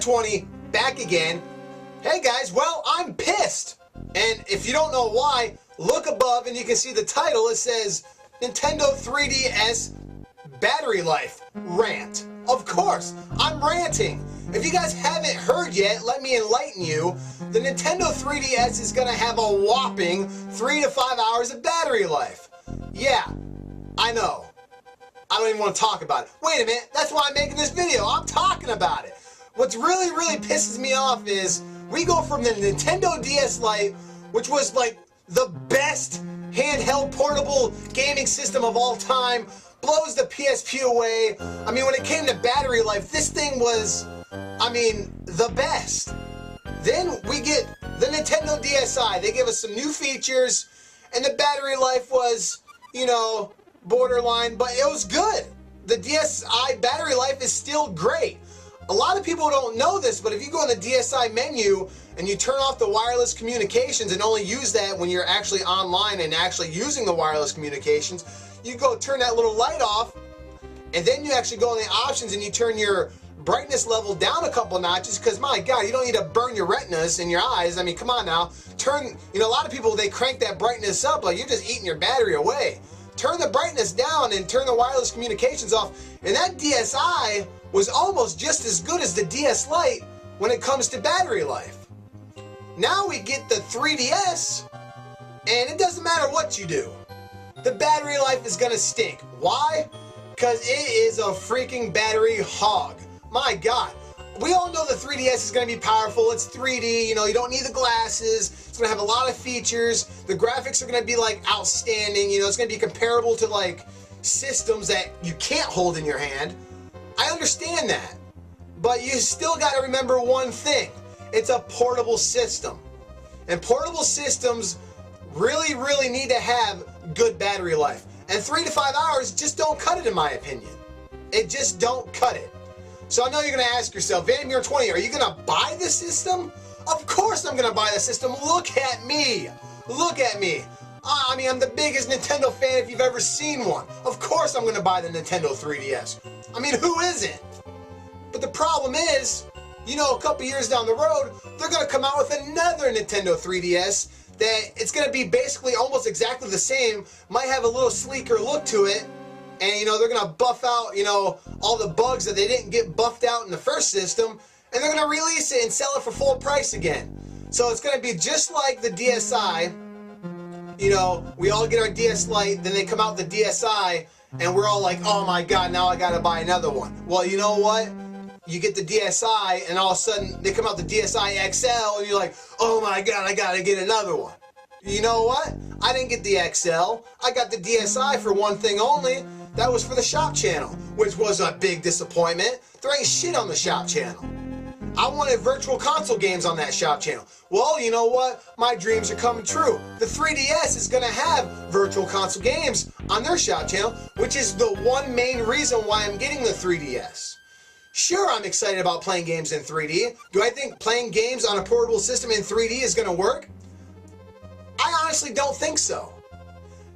20, back again. Hey guys, well, I'm pissed. And if you don't know why, look above and you can see the title. It says Nintendo 3DS Battery Life Rant. Of course, I'm ranting. If you guys haven't heard yet, let me enlighten you. The Nintendo 3DS is going to have a whopping 3 to 5 hours of battery life. Yeah, I know. I don't even want to talk about it. Wait a minute, that's why I'm making this video. I'm talking about it. What's really pisses me off is we go from the Nintendo DS Lite, which was like the best handheld portable gaming system of all time, blows the PSP away. I mean, when it came to battery life, this thing was, the best. Then we get the Nintendo DSi. They give us some new features, and the battery life was, borderline, but it was good. The DSi battery life is still great. A lot of people don't know this, but if you go in the DSi menu and you turn off the wireless communications and only use that when you're actually online and actually using the wireless communications, you go turn that little light off, and then you actually go in the options and you turn your brightness level down a couple notches, because my God, you don't need to burn your retinas in your eyes. I mean, come on now. A lot of people, they crank that brightness up, but you're just eating your battery away. Turn the brightness down and turn the wireless communications off, and that DSi was almost just as good as the DS Lite when it comes to battery life. Now we get the 3DS, and it doesn't matter what you do. The battery life is gonna stink. Why? Because it is a freaking battery hog. My God. We all know the 3DS is going to be powerful. It's 3D, you don't need the glasses. It's going to have a lot of features. The graphics are going to be like outstanding. It's going to be comparable to like systems that you can't hold in your hand. I understand that. But you still got to remember one thing. It's a portable system. And portable systems really need to have good battery life. And 3 to 5 hours just don't cut it, in my opinion. It just don't cut it. So I know you're going to ask yourself, Vandermeer20, are you going to buy this system? Of course I'm going to buy the system. Look at me. Look at me. I'm the biggest Nintendo fan if you've ever seen one. Of course I'm going to buy the Nintendo 3DS. Who isn't? But the problem is, a couple years down the road, they're going to come out with another Nintendo 3DS that it's going to be basically almost exactly the same, might have a little sleeker look to it, and they're going to buff out, all the bugs that they didn't get buffed out in the first system, and they're going to release it and sell it for full price again. So it's going to be just like the DSi. We all get our DS Lite, then they come out the DSi, and we're all like, oh my God, now I got to buy another one. Well, you know what? You get the DSi, and all of a sudden they come out the DSi XL, and you're like, oh my God, I got to get another one. You know what? I didn't get the XL. I got the DSi for one thing only. That was for the shop channel, which was a big disappointment. There ain't shit on the shop channel. I wanted virtual console games on that shop channel. Well, you know what? My dreams are coming true. The 3DS is going to have virtual console games on their shop channel, which is the one main reason why I'm getting the 3DS. Sure, I'm excited about playing games in 3D. Do I think playing games on a portable system in 3D is going to work? I honestly don't think so.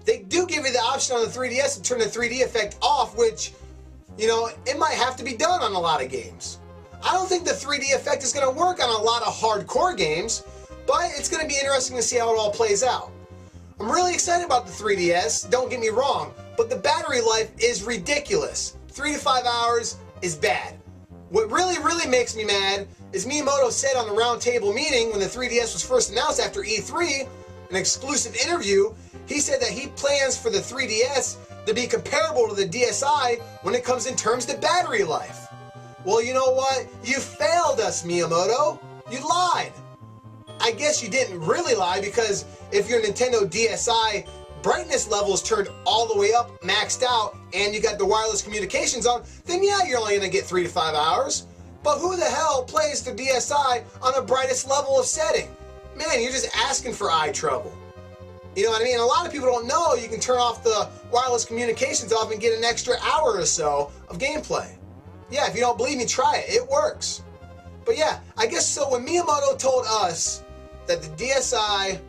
They do give you the option on the 3DS to turn the 3D effect off, which, it might have to be done on a lot of games. I don't think the 3D effect is going to work on a lot of hardcore games, but it's going to be interesting to see how it all plays out. I'm really excited about the 3DS, don't get me wrong, but the battery life is ridiculous. 3 to 5 hours is bad. What really makes me mad is Miyamoto said on the roundtable meeting when the 3DS was first announced after E3, an exclusive interview, he said that he plans for the 3DS to be comparable to the DSi when it comes in terms to battery life. Well, you know what? You failed us, Miyamoto. You lied. I guess you didn't really lie, because if your Nintendo DSi brightness level is turned all the way up, maxed out, and you got the wireless communications on, then yeah, you're only going to get 3 to 5 hours. But who the hell plays the DSi on the brightest level of setting? Man, you're just asking for eye trouble. You know what I mean? A lot of people don't know you can turn off the wireless communications off and get an extra hour or so of gameplay. Yeah, if you don't believe me, try it. It works. But yeah, I guess so when Miyamoto told us that the DSi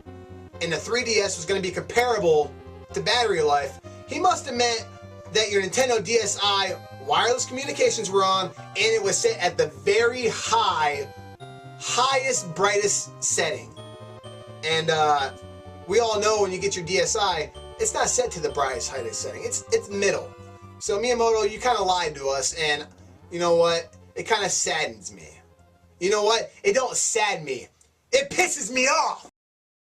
and the 3DS was going to be comparable to battery life, he must have meant that your Nintendo DSi wireless communications were on, and it was set at the very highest, brightest setting. And we all know when you get your DSi, it's not set to the brightest, highest setting. It's middle. So Miyamoto, you kind of lied to us, and you know what? It kind of saddens me. You know what? It don't sadden me. It pisses me off.